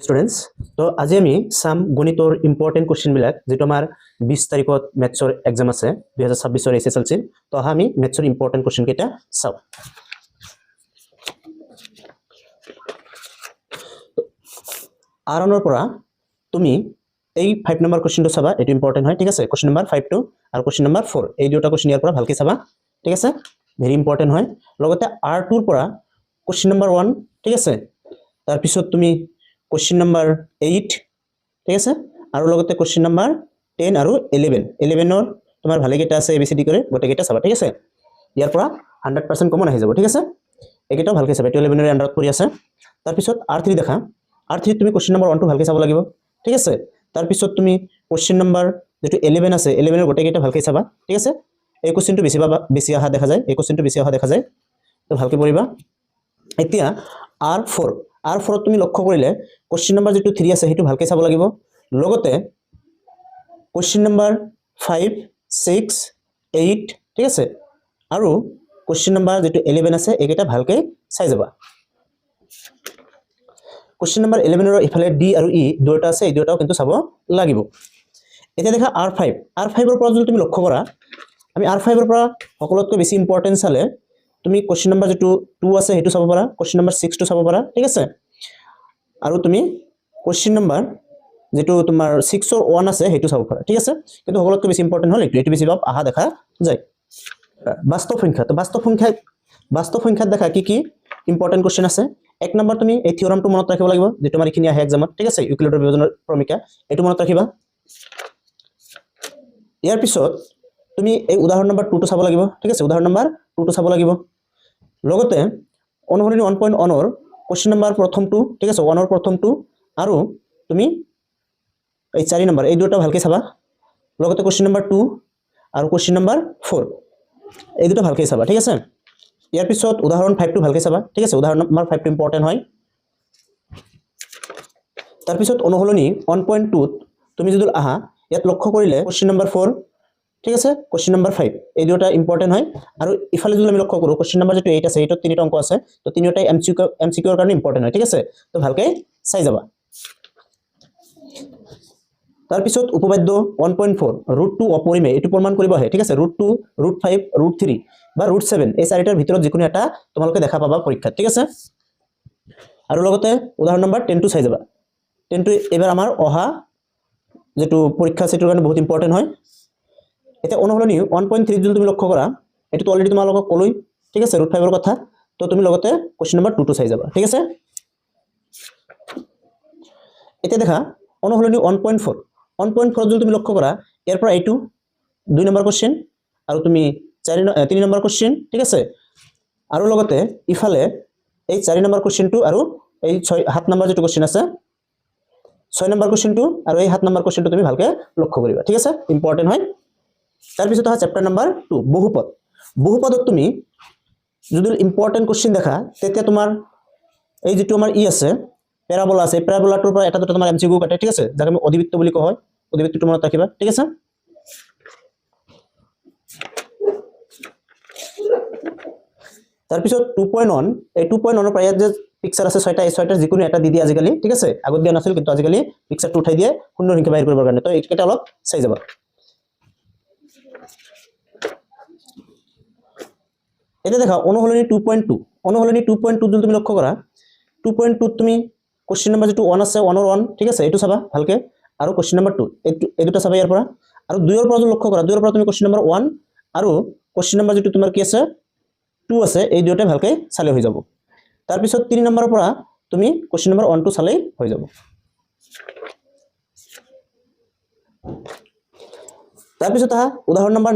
Students তো আজি আমি সাম গণিতৰ ইম্পৰ্টেন্ট কোৱেশ্চন বিলাক যেটো আমাৰ 20 তাৰিখত মেথছৰ এক্সাম আছে 2026 ৰ এছএছএলসি তো আমি মেথছৰ ইম্পৰ্টেন্ট কোৱেশ্চন কেইটা চাও আৰণৰ পৰা তুমি এই 5 নম্বৰ কোৱেশ্চনটো চাবা এটো ইম্পৰ্টেন্ট হয় ঠিক আছে কোৱেশ্চন নম্বৰ 5 টো আৰু কোৱেশ্চন নম্বৰ 4 এই দুটা কোৱেশ্চন ইয়াৰ পৰা ভালকৈ চাবা ঠিক আছে ভেৰি ইম্পৰ্টেন্ট হয় লগতে R2 ৰ পৰা কোৱেশ্চন নম্বৰ 1 ঠিক আছে তাৰ পিছত তুমি question number 8 ঠিক আছে আৰু লগতে question number 10 আৰু 11 11 ৰ তোমাৰ ভালে কেটা আছে ABCD কৰে গটে কেটা চাবা ঠিক আছে ইয়াৰ পৰা 100% কমন আহি যাব ঠিক আছে একেটা ভালকৈ চাবা 11 ৰ আন্ডাৰত পৰি আছে তাৰ পিছত R3 দেখা R3 তুমি question number 1 টো ভালকৈ চাব লাগিব ঠিক আছে তাৰ পিছত তুমি question number যেটো 11 আছে 11 ৰ গটে কেটা ভালকৈ চাবা ঠিক আছে এই কোৱেশ্চনটো বেছি আহা দেখা যায় এই কোৱেশ্চনটো বেছি আহা দেখা যায় তো ভালকৈ পঢ়িবা এতিয়া R4 তুমি লক্ষ্য কৰিলে কোৱেশ্চন নম্বৰ যেটো 3 আছে হেতু ভালকৈ চাব লাগিব লগতে কোৱেশ্চন নম্বৰ 5 6 8 ঠিক আছে আৰু কোৱেশ্চন নম্বৰ যেটো 11 আছে একেটা ভালকৈ চাই যাবা কোৱেশ্চন নম্বৰ 11 ৰ ইফালে D আৰু E দুটা আছে এই দুটাও কিন্তু চাব লাগিব এতিয়া দেখা R5 ৰ পৰা যদি তুমি লক্ষ্য কৰা আমি R5 ৰ পৰা সকলোতকৈ বেছি ইম্পৰ্টেন্ট চালে তুমি কোৱেশ্চন নম্বৰ যেটো 2 আছে হেতু চাব পাৰা কোৱেশ্চন নম্বৰ 6 টো চাব পাৰা ঠিক আছে আৰু তুমি কোৱেশ্চন নম্বৰ যেটো তোমাৰ 6 ৰ 1 আছে হেতু চাব পাৰা ঠিক আছে কিন্তু সকলোতকৈ বেছি ইম্পৰ্টেন্ট হল এটো বেছি ভাব আহা দেখা যায় বাস্তৱ সংখ্যা তো বাস্তৱ সংখ্যাত দেখা কি ইম্পৰ্টেন্ট কোৱেশ্চন আছে এক নম্বৰ তুমি এই থিওৰামটো মনত ৰাখিব লাগিব যে তোমাৰ এখিনি আহে এক্সামত ঠিক আছে ইউক্লিডৰ বিভাজনৰ ক্ৰমিকা এটো মনত ৰাখিবা ইয়াৰ পিছত তুমি এই উদাহৰণ নম্বৰ 2 টো চাব লাগিব ঠিক আছে উদাহৰণ নম্বৰ 2 টো চাব লাগিব লগতে অনুসৰণ 1.1 ৰ কোৱেশ্চন নম্বৰ প্ৰথমটো ঠিক আছে 1 ৰ প্ৰথমটো আৰু তুমি এই 4 নম্বৰ এই দুটা ভালকৈ চাবা লগতে কোৱেশ্চন নম্বৰ 2 আৰু কোৱেশ্চন নম্বৰ 4 এই দুটা ভালকৈ চাবা ঠিক আছে ইয়াৰ পিছত উদাহৰণ 5 টো ভালকৈ চাবা ঠিক আছে উদাহৰণ নম্বৰ 5 টো ইম্পৰ্টেন্ট হয় তাৰ পিছত অনুসৰণ 1.2 তুমি যদি আহা ইয়াত লক্ষ্য কৰিলে কোৱেশ্চন নম্বৰ 4 ঠিক আছে কোৱেশ্চন নম্বৰ 5 এই দুটা ইম্পৰ্টেন্ট হয় আৰু ইফালে যদি আমি লক্ষ্য কৰো কোৱেশ্চন নম্বৰ যেটো 8 আছে এটো তিনিটা অংক আছে তো তিনিটাই MCQ ৰ কাৰণে ইম্পৰ্টেন্ট হয় ঠিক আছে তো ভালকৈ চাই যাবা তাৰ পিছত উপপাদ্য 1.4 √2 অপৰিমেয় এটো প্ৰমাণ কৰিব আহে ঠিক আছে √2 √5 √3 বা √7 এই চাৰিটাৰ ভিতৰত যিকোনো এটা তোমালোকে দেখা পাবা পৰীক্ষাত ঠিক আছে আৰু লগতে উদাহৰণ নম্বৰ 10 টো চাই যাবা 10 টো এবাৰ আমাৰ অহা যেটো পৰীক্ষা সেটোৰ কাৰণে বহুত ইম্পৰ্টেন্ট হয় এটা অনুসৰণ 1.3 যদি তুমি লক্ষ্য কৰা এটো অলৰেডি তোমালোকক কলৈ ঠিক আছে √5 ৰ কথা তো তুমি লগতে কোৱেশ্চন নম্বৰ 2 টো চাই যাবা ঠিক আছে এটা দেখা অনুসৰণ 1.4 যদি তুমি লক্ষ্য কৰা ইয়াৰ পৰা এইটো 2 নম্বৰ কোৱেশ্চন আৰু তুমি 3 নম্বৰ কোৱেশ্চন ঠিক আছে আৰু লগতে ইফালে এই 4 নম্বৰ কোৱেশ্চনটো আৰু এই 7 নম্বৰ যেটো কোৱেশ্চন আছে 6 নম্বৰ কোৱেশ্চনটো আৰু এই 7 নম্বৰ কোৱেশ্চনটো তুমি ভালকৈ লক্ষ্য কৰিবা ঠিক আছে ইম্পৰ্টেন্ট হয় তাৰ পিছত আছে চেপ্টাৰ নম্বৰ 2 বহুপদত তুমি যদি ইম্পৰ্টেন্ট কোৱেশ্চন দেখা তেতিয়া তোমাৰ এই যেটো আমাৰ ই আছে প্যাৰাবোলা আছে প্যাৰাবোলাটোৰ পৰা এটা দুটা তোমাৰ MCQ কাটে ঠিক আছে যাক আমি অধিবৃত্ত বুলি কোৱা হয় অধিবৃত্তটো মনত ৰাখিবা ঠিক আছে তাৰ পিছত 2.1 এই 2.1 ৰ পৰা ইয়াত যে পিকচাৰ আছে 6টা এই 6টাৰ যিকোনো এটা দি দিয়া আজিকালি ঠিক আছে আগত দিয়া নাছিল কিন্তু আজিকালি পিকচাৰটো উঠাই দিয়ে শূন্য সংখ্যা বাহিৰ কৰিবৰ কাৰণে তো এইকেইটা অলপ চাই যাবা এটা দেখা অনুসৰণ 2.2 যদি তুমি লক্ষ্য কৰা 2.2 তুমি কোৱেশ্চন নম্বৰ যেটো 1 আছে 1 ৰ 1 ঠিক আছে এটো চাবা ভালকৈ আৰু কোৱেশ্চন নম্বৰ 2 এই দুটা চাবা ইয়াৰ পৰা আৰু 2 ৰ পৰা যদি লক্ষ্য কৰা 2 ৰ পৰা তুমি কোৱেশ্চন নম্বৰ 1 আৰু কোৱেশ্চন নম্বৰ যেটো তোমাৰ কি আছে 2 আছে এই দুটা ভালকৈ চালে হৈ যাব তাৰ পিছত 3 নম্বৰৰ পৰা তুমি কোৱেশ্চন নম্বৰ 1 টো চালে হৈ যাব তাৰ পিছত উদাহৰণ নম্বৰ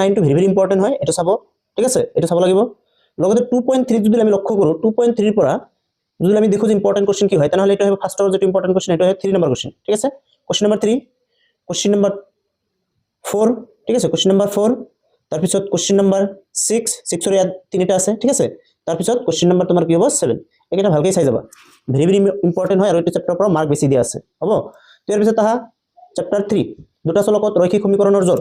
9 টো ভেৰি ইম্পৰ্টেন্ট হয় এটো চাব ঠিক আছে এটো চাব লাগিব লগতে 2.3 যদি আমি লক্ষ্য কৰো 2.3 ৰ পৰা যদি আমি দেখো যে ইম্পৰ্টেন্ট কোৱেশ্চন কি হয় তাহলে এটা হবে ফাৰ্স্টৰ যেটো ইম্পৰ্টেন্ট কোৱেশ্চন এটা হয় 3 নম্বৰ কোৱেশ্চন ঠিক আছে কোৱেশ্চন নম্বৰ 3 কোৱেশ্চন নম্বৰ 4 ঠিক আছে কোৱেশ্চন নম্বৰ 4 তাৰ পিছত কোৱেশ্চন নম্বৰ 6 ৰ ইয়াত তিনিটা আছে ঠিক আছে তাৰ পিছত কোৱেশ্চন নম্বৰ তোমাৰ কি হ'ব 7 এটা ভালকৈ চাই যাবা ভেৰি ইম্পৰ্টেন্ট হয় আৰু এই চেপ্টাৰৰ পৰা মাৰ্ক বেছি দিয়া আছে হ'ব ইয়াৰ পিছত চেপ্টাৰ 3 দুটা চলকত ৰৈখিক সমীকৰণৰ জোৰ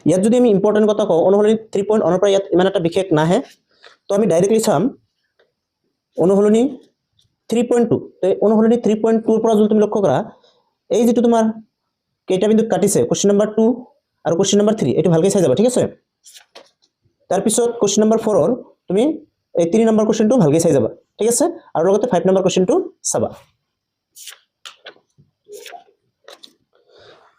ইয়াত যদি আমি ইম্পৰ্টেণ্ট কথা কওঁ অনুসলনি 3 পইণ্ট অনৰ পৰা ইয়াত ইমান এটা বিশেষ নাহে তো আমি ডাইৰেক্টলি চাম অনুসলনি 3.2 তো অনুসলনি 3.2 পৰা যদি তুমি লক্ষ্য কৰা এই যেটো তোমাৰ কেইটা বিন্দুত কাটিছে কোশ্চেন নম্বৰ 2 আৰু কোশ্চেন নম্বৰ 3 এটো ভালকৈ চাই যাবা ঠিক আছে তাৰ পিছত কোশ্চেন নম্বৰ 4 ৰ তুমি এই 3 নম্বৰ কোশ্চেনটো ভালকৈ চাই যাবা ঠিক আছে আৰু লগতে 5 নম্বৰ কোশ্চেনটো চাবা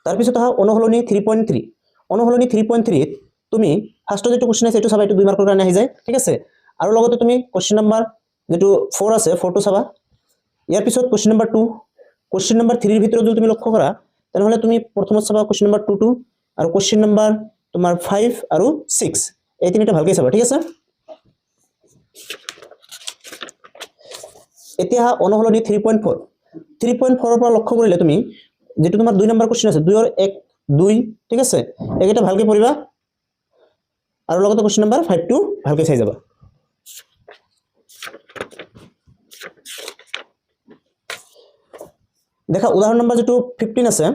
তাৰ পিছত আহা অনুসলনি 3.3 অনুসলনি 3.3 তুমি ফাৰ্স্ট যেটো কোশ্চেন আছে এটো চাবা এটো 2 মাৰ্কৰ কাৰণে আহি যায় ঠিক আছে আৰু লগতে তুমি কোশ্চেন নম্বৰ যেটো 4 আছে 4 টো চাবা ইয়াৰ পিছত কোশ্চেন নম্বৰ 2 কোশ্চেন নম্বৰ 3 ৰ ভিতৰত যদি তুমি লক্ষ্য কৰা তেনেহলে তুমি প্ৰথমত চাবা কোশ্চেন নম্বৰ 2 আৰু কোশ্চেন নম্বৰ তোমাৰ 5 আৰু 6 এই তিনিটা ভালকৈ চাবা ঠিক আছে এতিয়া অনুসলনি 3.4 3.4 ৰ পৰা লক্ষ্য কৰিলে তুমি যেটো তোমাৰ 2 নম্বৰ কোশ্চেন আছে 2 ৰ 1 2 ঠিক আছে এইটা ভালকৈ পঢ়িবা আৰু লগতে কোশ্চেন নম্বৰ 5 টো ভালকৈ চাই যাবা দেখা উদাহৰণ নম্বৰ যেটো 15 আছে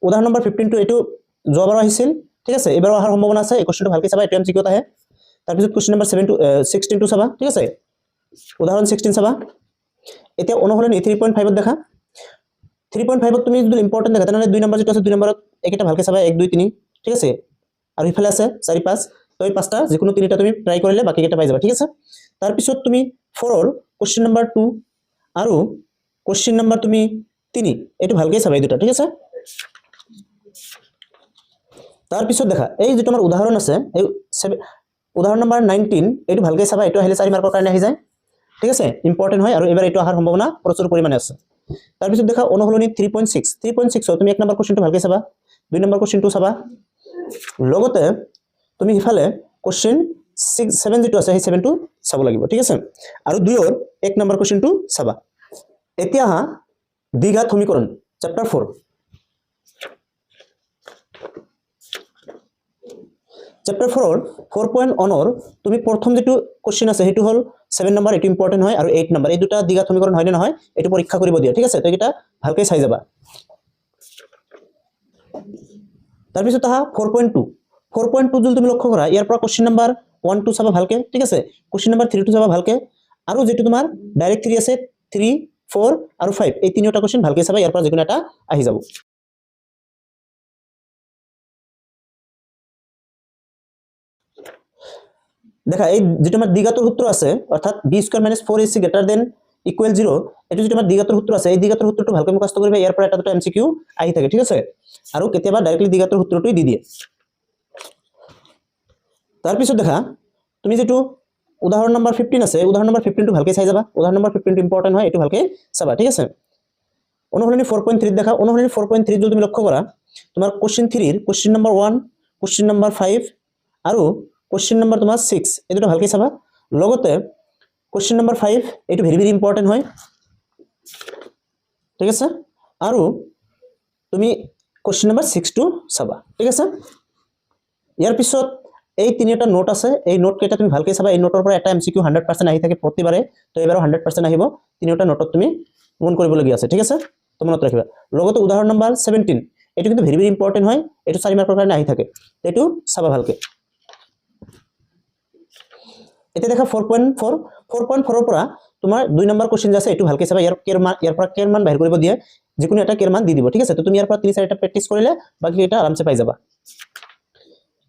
উদাহৰণ নম্বৰ 15 টো এটো যোৱাবাৰ আহিছিল ঠিক আছে এবাৰ অহাৰ সম্ভাৱনা আছে এই কোশ্চেনটো ভালকৈ চাবা এটো এমসিকিউত আহে তাৰ পিছত কোশ্চেন নম্বৰ 7 টো 16 টো চাবা ঠিক আছে উদাহৰণ 16 চাবা এতিয়া অনুসলনি 3.5 ত দেখা 3.5 ত তুমি যদি ইম্পৰ্টেন্ট দেখা তেনেহলে 2 নম্বৰ যেটো আছে 2 নম্বৰত একেটা ভালকৈ চাবা 1 2 3 ঠিক আছে আৰু ইফালে আছে 4 5 তো এই পাঁচটা যিকোনো তিনিটা তুমি ট্রাই কৰিলে বাকি কেইটা পাই যাবা ঠিক আছে তাৰ পিছত তুমি 4 ৰ কোশ্চেন নম্বৰ 2 আৰু কোশ্চেন নম্বৰ তুমি 3 এটো ভালকৈ চাবা এই দুটা ঠিক আছে তাৰ পিছত দেখা এই যেটো আমাৰ উদাহৰণ আছে এই উদাহৰণ নম্বৰ 19 এটো ভালকৈ চাবা এটো আহিলে 4 মাৰ্কৰ কাৰণে আহি যায় ঠিক আছে ইম্পৰ্টেন্ট হয় আৰু এবাৰ এটো আহাৰ সম্ভাৱনা প্ৰচুৰ পৰিমাণে আছে তাৰ পিছত দেখা অনুসলনি 3.6 তুমি 1 নম্বৰ কোশ্চেনটো ভালকৈ চাবা 2 নম্বৰ কোশ্চেনটো চাবা লগতে তুমি ইফালে কোশ্চেন 7 যেটো আছে সেই 7 টো চাব লাগিব ঠিক আছে আৰু 2 ৰ 1 নম্বৰ কোশ্চেনটো চাবা এতিয়া দ্বিঘাত সমীকৰণ চ্যাপ্টাৰ 4 চ্যাপ্টাৰ 4 4.1 ৰ তুমি প্ৰথম যেটো কোশ্চেন আছে হেতু হল 7 নম্বৰ এটো ইম্পৰ্টেন্ট হয় আৰু 8 নম্বৰ এই দুটা দ্বিঘাত সমীকৰণ হয় নে নহয় এটো পৰীক্ষা কৰিব দিয়া ঠিক আছে তো এটা ভালকৈ চাই যাবা তাৰ পিছত আহা 4.2 যদি তুমি লক্ষ্য কৰা ইয়াৰ পৰা কোশ্চেন নম্বৰ 1 2 চাবা ভালকৈ ঠিক আছে কোশ্চেন নম্বৰ 3 টো চাবা ভালকৈ আৰু যেটো তোমাৰ ডাইৰেক্ট 3 আছে 3 4 আৰু 5 এই তিনিটা কোশ্চেন ভালকৈ চাবা ইয়াৰ পৰা যিকোনো এটা আহি যাব দেখা এই যেটো আমাৰ দ্বিঘাতৰ সূত্ৰ আছে অৰ্থাৎ b² - 4ac > 0 এটো যেটো আমাৰ দ্বিঘাতৰ সূত্ৰ আছে এই দ্বিঘাতৰ সূত্ৰটো ভালকৈ মুখস্থ কৰিবা ইয়াৰ পৰা এটা দুটা এমসিকিউ আহি থাকে ঠিক আছে আৰু কেতিয়াবা ডাইৰেক্টলি দ্বিঘাতৰ সূত্ৰটোই দি দিয়ে তাৰ পিছত দেখা তুমি যেটো উদাহৰণ নম্বৰ 15 আছে উদাহৰণ নম্বৰ 15 টো ভালকৈ চাই যাবা উদাহৰণ নম্বৰ 15 টো ইম্পৰ্টেন্ট হয় এটো ভালকৈ চাবা ঠিক আছে অনুসলনি 4.3 দেখা অনুসলনি 4.3 যদি তুমি লক্ষ্য কৰা তোমাৰ কোশ্চেন 3 ৰ কোশ্চেন নম্বৰ 1 কোশ্চেন নম্বৰ 5 আৰু কোশ্চেন নম্বৰ তোমাৰ 6 এই দুটো ভালকৈ চাবা লগতে কোশ্চেন নম্বৰ 5 এটো ভেৰি ভেৰি ইম্পৰ্টেন্ট হয় ঠিক আছে আৰু তুমি কোশ্চেন নম্বৰ 6 টো চাবা ঠিক আছে ইয়াৰ পিছত এই তিনিটা নোট আছে এই নোট কেইটা তুমি ভালকৈ চাবা এই নোটৰ পৰা এটা এমসিকিউ 100% আহি থাকে প্ৰতিবাৰে তো এবাৰো 100% আহিব তিনিটা নোটত তুমি মন কৰিবলগীয়া আছে ঠিক আছে তো মনত ৰাখিবা লগতে উদাহৰণ নম্বৰ 17 এটো কিন্তু ভেৰি ভেৰি ইম্পৰ্টেন্ট হয় এটো 4 মাৰ্কৰ কাৰণে আহি থাকে এটো চাবা ভালকৈ এতিয়া দেখা 4.4 ৰ পৰা তোমাৰ 2 নম্বৰ কোশ্চেন আছে এটো ভালকৈ চাবা ইয়াৰ পৰা কেৰ মান বাহিৰ কৰিব দিয়ে যিকোনো এটা কেৰ মান দি দিব ঠিক আছে তো তুমি ইয়াৰ পৰা 3 4টা প্ৰেক্টিস কৰিলে বাকি এটা আৰামছে পাই যাবা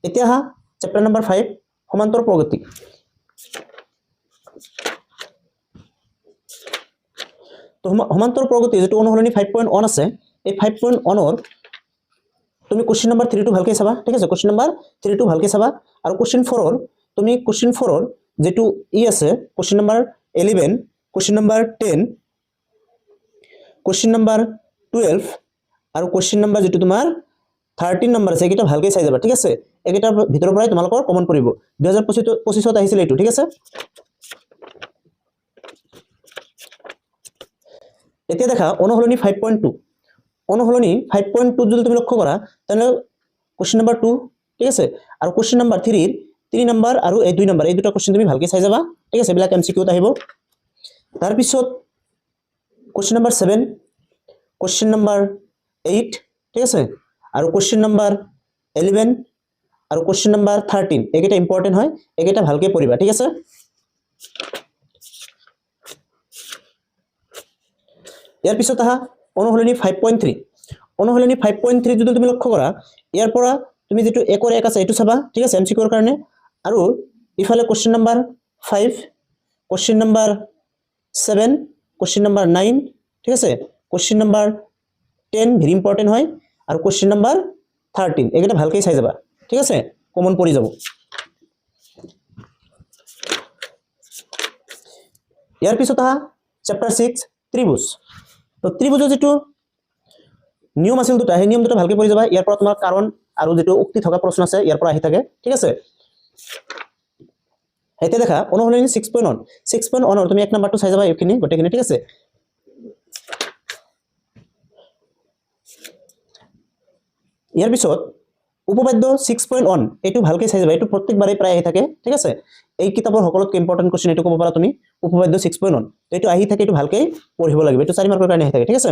এতিয়া হা চ্যাপ্টাৰ নম্বৰ 5 সমান্তৰ প্ৰগতি তো সমান্তৰ প্ৰগতি যেটো অনুসলনি 5.1 আছে এই 5.1 ৰ তুমি কোশ্চেন নম্বৰ 3 টো ভালকৈ চাবা ঠিক আছে কোশ্চেন নম্বৰ 3 টো ভালকৈ চাবা আৰু কোশ্চেন 4 ৰ তুমি কোশ্চেন 4 ৰ যেটো ই আছে question number 11 question number 10 question number 12 আৰু কোশ্চেন নম্বৰ যেটো তোমাৰ 13 নম্বৰ আছে এটা ভালকৈ চাই যাবা ঠিক আছে একেটা ভিতৰৰ পৰাই তোমালোকৰ কমন পৰিব 2025 ত আহিছিল এটো ঠিক আছে এতিয়া দেখা অনুসলনি 5.2 অনুসলনি 5.2 যদি তুমি লক্ষ্য কৰা তাহলে কোশ্চেন নম্বৰ 2 ঠিক আছে আৰু কোশ্চেন নম্বৰ 3 ৰ 3 নম্বৰ আৰু এই 2 নম্বৰ এই দুটা কোশ্চেন তুমি ভালকৈ চাই যাবা ঠিক আছে বিলা এমসিকিউত আহিব তাৰ পিছত কোশ্চেন নম্বৰ 7 কোশ্চেন নম্বৰ 8 ঠিক আছে আৰু কোশ্চেন নম্বৰ 11 আৰু কোশ্চেন নম্বৰ 13 এইকেইটা ইম্পৰ্টেণ্ট হয় এইকেইটা ভালকৈ পঢ়িবা ঠিক আছে ইয়াৰ পিছত আহা অনুশীলনী 5.3 অনুশীলনী 5.3 যদি তুমি লক্ষ্য কৰা ইয়াৰ পৰা তুমি যেটো একৰ এক আছে এটো চাবা ঠিক আছে এমসিকিউৰ কাৰণে আৰু ইফালে question number 5 question number 7 question number 9 ঠিক আছে কোশ্চেন নম্বৰ 10 ভেৰি ইম্পৰ্টেন্ট হয় আৰু কোশ্চেন নম্বৰ 13 এইকেইটা ভালকৈ চাই যাবা ঠিক আছে কমন পৰি যাব ইয়াৰ পিছত আহা চ্যাপ্টাৰ 6 ত্ৰিভুজ তো ত্ৰিভুজৰ যেটো নিয়ম আছিল দুটা সেই নিয়ম দুটা ভালকৈ পঢ়ি যাবা ইয়াৰ পৰা তোমাৰ কাৰণ আৰু যেটো উক্তি থকা প্ৰশ্ন আছে ইয়াৰ পৰা আহি থাকে ঠিক আছে এতিয়া দেখা অনুশীলনী 6.1 ৰ তুমি এক নম্বৰটো চাই যাবা এইখিনি গোটেইখিনি ঠিক আছে ইয়াৰ পিছত উপপাদ্য 6.1 এটো ভালকৈ চাই যাবা এটো প্ৰত্যেকবাৰে প্ৰায় আহি থাকে ঠিক আছে এই কিতাপৰ সকলোতকৈ ইম্পৰ্টেন্ট কোশ্চেন এটো ক'ব পাৰা তুমি উপপাদ্য 6.1 এটো আহি থাকে এটো ভালকৈ পঢ়িব লাগিব এটো 4 মাৰ্কৰ কাৰণে আহি থাকে ঠিক আছে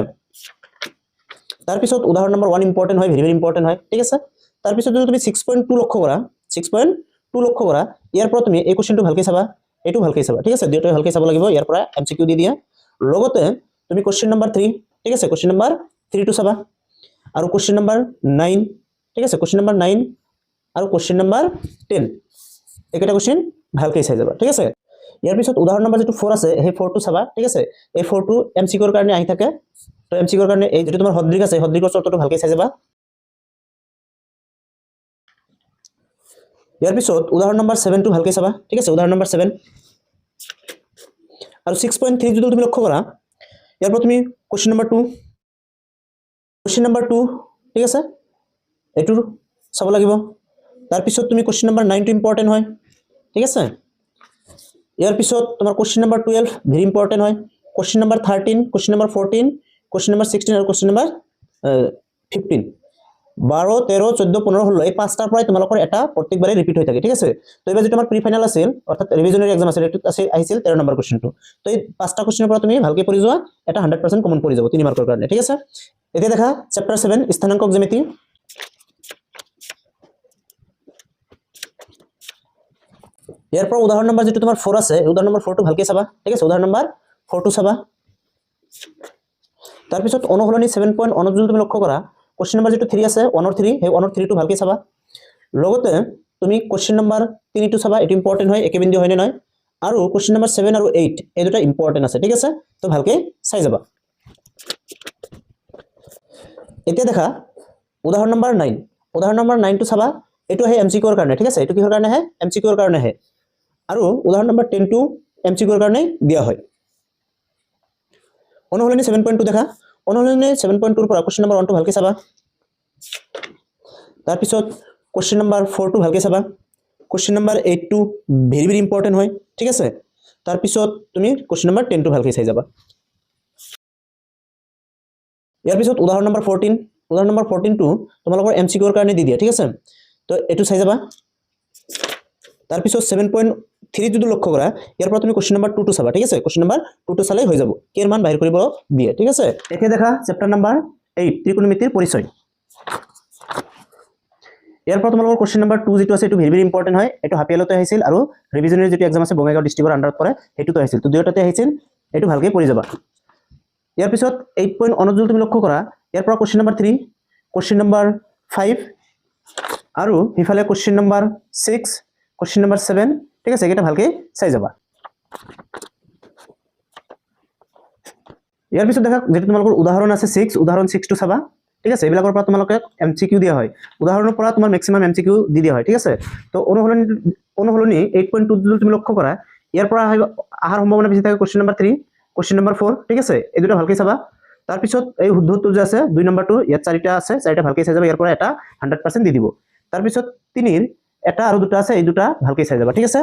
তাৰ পিছত উদাহৰণ নম্বৰ 1 ইম্পৰ্টেন্ট হয় ভেৰি ভেৰি ইম্পৰ্টেন্ট হয় ঠিক আছে তাৰ পিছত যদি তুমি 6.2 লক্ষ্য কৰা 6.2 লক্ষ্য কৰা ইয়াৰ পৰা তুমি এই কোশ্চেনটো ভালকৈ চাবা এটো ভালকৈ চাবা ঠিক আছে দুয়োটাই ভালকৈ চাব লাগিব ইয়াৰ পৰা এমসিকিউ দি দিয়া লগতে তুমি কোশ্চেন নম্বৰ 3 ঠিক আছে কোশ্চেন নম্বৰ 3 টো চাবা আৰু কোশ্চেন নম্বৰ 9 ঠিক আছে কোশ্চেন নম্বৰ 9 আৰু কোশ্চেন নম্বৰ 10 এইকেইটা কোশ্চেন ভালকৈ চাই যাবা ঠিক আছে ইয়াৰ পিছত উদাহৰণ নম্বৰ যেটো 4 আছে সেই 4 টো চাবা ঠিক আছে এই 4 টো এমসিকিউৰ কাৰণে আহি থাকে তো এমসিকিউৰ কাৰণে এই যেটো তোমাৰ সদৃশ আছে সদৃশৰ চৰ্তটো ভালকৈ চাই যাবা ইয়াৰ পিছত উদাহৰণ নম্বৰ 7 টো ভালকৈ চাবা ঠিক আছে উদাহৰণ নম্বৰ 7 আৰু 6.3 যদি তুমি লক্ষ্য কৰা ইয়াৰ পৰা তুমি কোশ্চেন নম্বৰ 2 ঠিক আছে এটো চাব লাগিব তাৰ পিছত তুমি কোশ্চেন নম্বৰ 9 টো ইম্পৰ্টেন্ট হয় ঠিক আছে ইয়াৰ পিছত তোমাৰ কোশ্চেন নম্বৰ 12 ভেৰি ইম্পৰ্টেন্ট হয় question number 13 question number 14 question number 16 আৰু কোশ্চেন নম্বৰ 15 12 13 14 15 16 এই পাঁচটাৰ পৰাই তোমালোকৰ এটা প্ৰত্যেকবাৰে ৰিপিট হৈ থাকে ঠিক আছে তো এবাৰ যেটো আমাৰ প্ৰি ফাইনাল আছিল অৰ্থাৎ ৰিভিজনাৰী এক্সাম আছিল এটো আহিছিল 13 নম্বৰ কোশ্চেনটো তো এই পাঁচটা কোশ্চেনৰ পৰা তুমি ভালকৈ পঢ়ি যোৱা এটা 100% কমন পৰি যাব 3 মাৰ্কৰ কাৰণে ঠিক আছে এতিয়া দেখা চ্যাপ্টাৰ 7 স্থানাংকক জ্যামিতি ইয়াৰ পৰা উদাহৰণ নম্বৰ যেটো তোমাৰ 4 আছে উদাহৰণ নম্বৰ 4 টো ভালকৈ চাবা ঠিক আছে উদাহৰণ নম্বৰ 4 টো চাবা তাৰ পিছত অনুশীলনী 7.1 যদি তুমি লক্ষ্য কৰা কোশ্চেন নম্বৰ যেটো 3 আছে 1 3 সেই 1 3 টো ভালকৈ চাবা লগতে তুমি কোশ্চেন নম্বৰ 3 টো চাবা এটো ইম্পৰ্টেন্ট হয় একেবিন্দু হয় নে নহয় আৰু কোশ্চেন নম্বৰ 7 আৰু 8 এই দুটা ইম্পৰ্টেন্ট আছে ঠিক আছে তো ভালকৈ চাই যাবা এতিয়া দেখা উদাহৰণ নম্বৰ 9 টো চাবা এটো হে এমসিকিউৰ কাৰণে ঠিক আছে এটো কিহৰ কাৰণে হে এমসিকিউৰ কাৰণে হে আৰু উদাহৰণ নম্বৰ 10 টো এমসিকিউৰ কাৰণে দিয়া হয় অনুশীলনী 7.2 দেখা অনুশীলনী 7.2 ৰ পৰা কোশ্চেন নম্বৰ 1 টো ভালকৈ চাবা তাৰ পিছত কোশ্চেন নম্বৰ 4 টো ভালকৈ চাবা কোশ্চেন নম্বৰ 8 টো ভেৰি ভেৰি ইম্পৰ্টেন্ট হয় ঠিক আছে তাৰ পিছত তুমি কোশ্চেন নম্বৰ 10 টো ভালকৈ চাই যাবা ইয়াৰ পিছত উদাহৰণ নম্বৰ 14 টো তোমালোকৰ এমসিকিউৰ কাৰণে দি দিয়া ঠিক আছে তো এটো চাই যাবা তাৰ পিছত 7.3 যদি লক্ষ্য কৰা ইয়াৰ পৰা তুমি কোশ্চেন নম্বৰ 2 টো চাবা ঠিক আছে কোশ্চেন নম্বৰ 2 টো চালে হৈ যাব কেৰ মান বাহিৰ কৰিব দিয়ে ঠিক আছে এতিয়া দেখা চ্যাপ্টাৰ নম্বৰ 8 ত্ৰিকোণমিতিৰ পৰিচয় ইয়াৰ পৰা তোমালোকৰ কোশ্চেন নম্বৰ 2 যেটো আছে এটো ভেৰি ভেৰি ইম্পৰ্টেন্ট হয় এটো হাপিয়ালতে আহিছিল আৰু ৰিভিজনাৰী যেটো এক্সাম আছে বঙাইগাঁও ডিস্ট্ৰিক্টৰ আন্ডাৰত পৰে হেতুটো আহিছিল তো দুয়োটাতে আহিছিল এটো ভালকৈ পঢ়ি যাবা ইয়াৰ পিছত 8.1 যদি তুমি লক্ষ্য কৰা ইয়াৰ পৰা কোশ্চেন নম্বৰ 3 কোশ্চেন নম্বৰ 5 আৰু ইফালে কোশ্চেন নম্বৰ 6 কোশ্চেন নম্বৰ 7 ঠিক আছে এটা ভালকৈ চাই যাবা ইয়াৰ পিছত দেখা যেটো তোমালোকৰ উদাহৰণ আছে 6 উদাহৰণ 6 টো চাবা ঠিক আছে এবিলাকৰ পৰা তোমালোকে এমসিকিউ দিয়া হয় উদাহৰণৰ পৰা তোমাৰ ম্যাক্সিমাম এমসিকিউ দি দিয়া হয় ঠিক আছে তো অনুশীলনী 8.2 যদি তুমি লক্ষ্য কৰা ইয়াৰ পৰা আহাৰ সম্ভাৱনা বেছি থাকে কোশ্চেন নম্বৰ 3 কোশ্চেন নম্বৰ 4 ঠিক আছে এই দুটা ভালকৈ চাবা তাৰ পিছত এই শুদ্ধটো যে আছে 2 নম্বৰটো ইয়াত 4টা আছে 4টা ভালকৈ চাই যাবা ইয়াৰ পৰা এটা 100% দি দিব তাৰ পিছত 3ৰ এটা আৰু দুটা আছে এই দুটা ভালকৈ চাই যাবা ঠিক আছে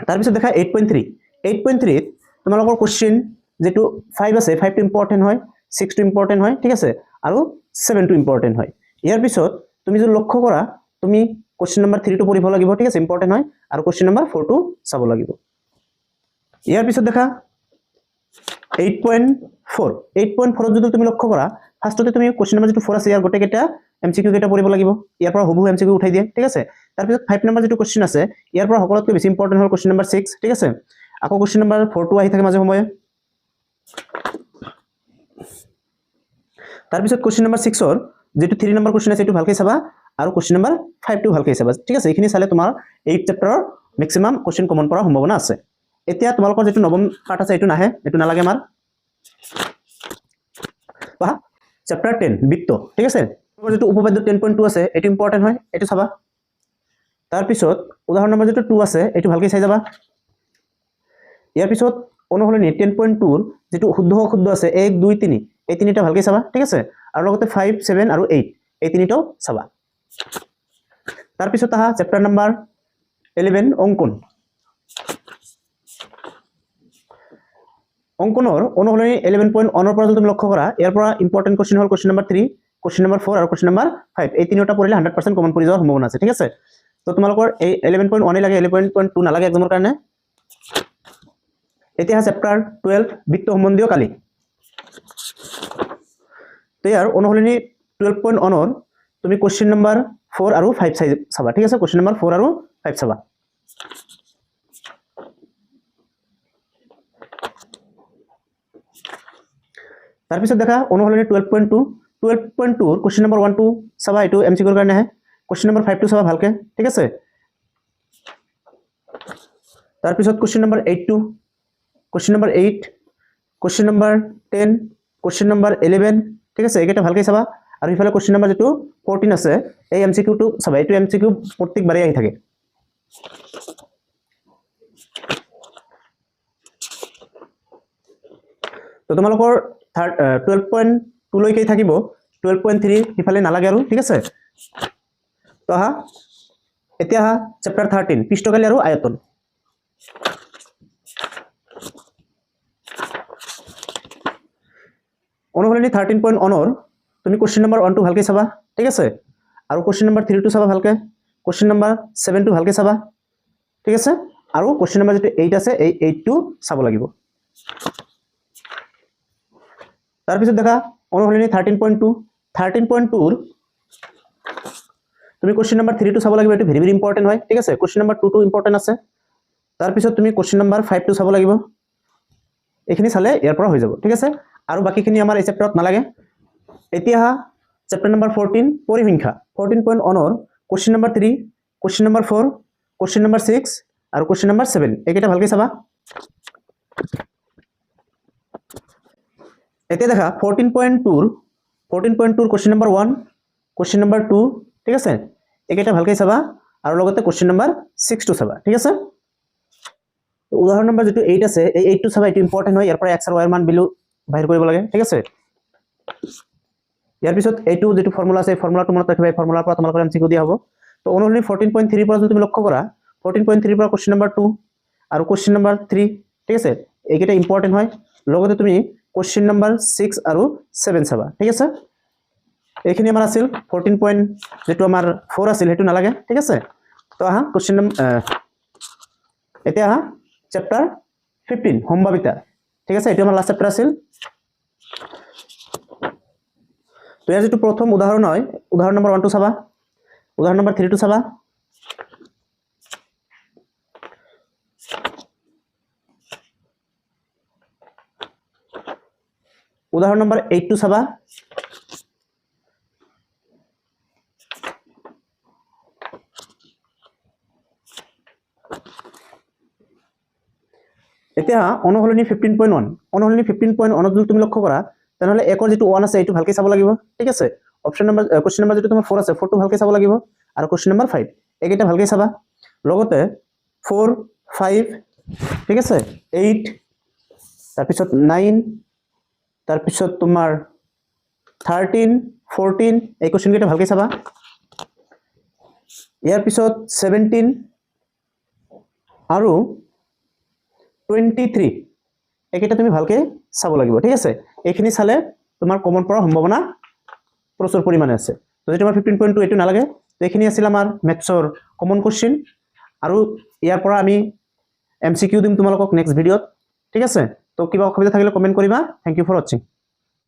তাৰ পিছত দেখা 8.3 তোমালোকৰ কোশ্চেন যেটো 5 আছে 5 টো ইম্পৰ্টেন্ট হয় 6 টো ইম্পৰ্টেন্ট হয় ঠিক আছে আৰু 7 টো ইম্পৰ্টেন্ট হয় ইয়াৰ পিছত তুমি যদি লক্ষ্য কৰা তুমি কোশ্চেন নম্বৰ 3 টো পঢ়িব লাগিব ঠিক আছে ইম্পৰ্টেন্ট হয় আৰু কোশ্চেন নম্বৰ 4 টো চাব লাগিব ইয়াৰ পিছত দেখা 8.4 যদি তুমি লক্ষ্য কৰা ফাৰ্ষ্টতে তুমি কোৱেশ্চন নম্বৰ যেটো 4 আছে ইয়াৰ গোটেইকেইটা এমসিকিউ কেইটা পঢ়িব লাগিব ইয়াৰ পৰা হুবহু এমসিকিউ উঠাই দিয়ে ঠিক আছে তাৰ পিছত 5 নম্বৰ যেটো কোৱেশ্চন আছে ইয়াৰ পৰা সকলোতকৈ বেছি ইম্পৰ্টেন্ট হ'ল কোৱেশ্চন নম্বৰ 6 ঠিক আছে আকৌ কোৱেশ্চন নম্বৰ 4 টো আহি থাকে মাজে সময়ে তাৰ পিছত কোৱেশ্চন নম্বৰ 6 ৰ যেটো 3 নম্বৰ কোৱেশ্চন আছে এটো ভালকৈ চাবা আৰু কোৱেশ্চন নম্বৰ 5 টো ভালকৈ চাবা ঠিক আছে এইখিনি চালে তোমাৰ 8 চেপ্টাৰৰ ম্যাক্সিমাম কোৱেশ্চন কমন কৰাৰ সম্ভাৱনা আছে এতিয়া তোমালোকৰ যেটো নৱম পাঠ আছে এটো নাহে এটো নালাগে আমাৰ পঢ়া চেপ্টাৰ 10 বৃত্ত ঠিক আছে যেটো উপপাদ্য 10.2 আছে এটো ইম্পৰ্টেন্ট হয় এটো চাবা তাৰ পিছত উদাহৰণ নম্বৰ যেটো 2 আছে এটো ভালকৈ চাই যাবা ইয়াৰ পিছত অনুসলনি 10.2 ৰ যেটো শুদ্ধ অশুদ্ধ আছে 1 2 3 এই তিনিটা ভালকৈ চাবা ঠিক আছে আৰু লগতে 5 7 আৰু 8 এই তিনিটাও চাবা তাৰ পিছত আহা চেপ্টাৰ নম্বৰ 11 অঙ্কন অঙ্কনৰ অনুসলনি 11.1 ৰ পৰা যদি তুমি লক্ষ্য কৰা ইয়াৰ পৰা ইম্পৰ্টেন্ট কোৱেশ্চন হ'ল কোৱেশ্চন নম্বৰ 3 কোৱেশ্চন নম্বৰ 4 আৰু কোৱেশ্চন নম্বৰ 5 এই তিনিটা পঢ়িলে 100% কমন পৰি যোৱাৰ সম্ভাৱনা আছে ঠিক আছে তো তোমালোকৰ এই 11.1 লাগে 11.2 নালাগে এক্সামৰ কাৰণে এতিয়া চেপ্টাৰ 12 বৃত্ত সম্বন্ধীয় কালি ইয়াৰ অনুসলনি 12.1 ৰ তুমি কোৱেশ্চন নম্বৰ 4 আৰু 5 চাবা ঠিক আছে কোৱেশ্চন নম্বৰ 4 আৰু 5 চাবা তাৰ পিছত দেখা অনুসলনি 12.2 ৰ কোৱেশ্চন নম্বৰ 1 2 চাবা এটো এমসিকিউৰ কাৰণে আছে কোৱেশ্চন নম্বৰ 5 টো চাবা ভালকে ঠিক আছে তাৰ পিছত question number 8 2 question number 8 question number 10 question number 11 ঠিক আছে এইকেইটা ভালকৈ চাবা আৰু ইফালে কোৱেশ্চন নম্বৰ যেটো 14 আছে এই এমসিকিউ টো চাবা এটো এমসিকিউ প্ৰত্যেকবাৰে আহি থাকে তো তোমালোকৰ 12.2 লৈকে থাকিব 12.3 ইফালে নালাগে আৰু ঠিক আছে তো আহা এতিয়া আহা চেপ্টাৰ 13 পৃষ্ঠকালি আৰু আয়তন অনুসলনি 13.1 ৰ তুমি কোৱেশ্চন নম্বৰ 1 টো ভালকৈ চাবা ঠিক আছে আৰু কোৱেশ্চন নম্বৰ 3 টো চাবা ভালকৈ কোৱেশ্চন নম্বৰ 7 টো ভালকৈ চাবা ঠিক আছে আৰু কোৱেশ্চন নম্বৰ যেটো 8 আছে এই 8 টো চাব লাগিব তাৰ পিছত দেখা অনুসলনি 13.2 ৰ তুমি কোৱেশ্চন নম্বৰ 3 টো চাব লাগিব এটো ভেৰি ভেৰি ইম্পৰ্টেন্ট হয় ঠিক আছে কোৱেশ্চন নম্বৰ 2 টো ইম্পৰ্টেন্ট আছে তাৰ পিছত তুমি কোৱেশ্চন নম্বৰ 5 টো চাব লাগিব এখিনি চালে ইয়াৰ পৰা হৈ যাব ঠিক আছে আৰু বাকিখিনি আমাৰ এই চেপ্টাৰত নালাগে এতিয়া চেপ্টাৰ নম্বৰ 14 পৰিসংখ্যা 14.1 ৰ question number 3 question number 4 question number 6 আৰু কোৱেশ্চন নম্বৰ 7 এইকেইটা ভালকৈ চাবা এতিয়া দেখা 14.2 ৰ কোৱেশ্চন নম্বৰ 1 কোৱেশ্চন নম্বৰ 2 ঠিক আছে এইকেইটা ভালকৈ চাবা আৰু লগতে কোৱেশ্চন নম্বৰ 6 টো চাবা ঠিক আছে উদাহৰণ নম্বৰ যেটো 8 আছে এই 8 টো চাবা এটো ইম্পৰ্টেন্ট হয় ইয়াৰ পৰা x আৰু y ৰ মান বিলু বাহিৰ কৰিব লাগে ঠিক আছে ইয়াৰ পিছত এইটো যেটো ফৰ্মুলা আছে ফৰ্মুলাটো মনত ৰাখিবা এই ফৰ্মুলাৰ পৰা তোমালোকৰ এমসিকিউ দিয়া হ'ব তো অনুসলনি 14.3 পৰা যদি তুমি লক্ষ্য কৰা 14.3 পৰা কোৱেশ্চন নম্বৰ 2 আৰু কোৱেশ্চন নম্বৰ 3 ঠিক আছে এইকেইটা ইম্পৰ্টেন্ট হয় লগতে তুমি কোৱেশ্চন নম্বৰ 6 আৰু 7 চাবা ঠিক আছে এইখিনি আমাৰ আছিল 14. যেটো আমাৰ 4 আছিল হেতু নালাগে ঠিক আছে তো আহা কোৱেশ্চন এতিয়া আহা চেপ্টাৰ 15 সম্ভাৱিতা ঠিক আছে এটো আমাৰ লাষ্ট চেপ্টাৰ আছিল তো ইয়াৰ যেটো প্ৰথম উদাহৰণ হয় উদাহৰণ নম্বৰ 1 টো চাবা উদাহৰণ নম্বৰ 3 টো চাবা উদাহৰণ নম্বৰ 8 টো চাবা এতিয়া অনুসলনি 15.1 অনুসলনি 15.1 যদি তুমি লক্ষ্য কৰা তেনেহলে একৰ যেটো 1 আছে এটো ভালকৈ চাব লাগিব ঠিক আছে অপচন নম্বৰ কোৱেশ্চন নম্বৰ যেটো তোমাৰ 4 আছে 4 টো ভালকৈ চাব লাগিব আৰু কোৱেশ্চন নম্বৰ 5 এইকেইটা ভালকৈ চাবা লগতে 4 5 ঠিক আছে 8 তাৰ পিছত 9 তাৰ পিছত তোমাৰ 13 14 এই কোৱেশ্চন কেইটা ভালকৈ চাবা ইয়াৰ পিছত 17 আৰু 23 এইকেইটা তুমি ভালকৈ চাব লাগিব ঠিক আছে এইখিনি চালে তোমাৰ কমন পৰাৰ সম্ভাৱনা প্ৰচুৰ পৰিমাণে আছে তো যেটো আমাৰ 15.2 এটো নালাগে তো এইখিনি আছিল আমাৰ ম্যাথছৰ কমন কোৱেশ্চন আৰু ইয়াৰ পৰা আমি এমসিকিউ দিম তোমালোকক নেক্সট ভিডিঅত ঠিক আছে তো কিবা অসুবিধা থাকিলে কমেন্ট কৰিবা থ্যাংক ইউ ফৰ ওয়াচিং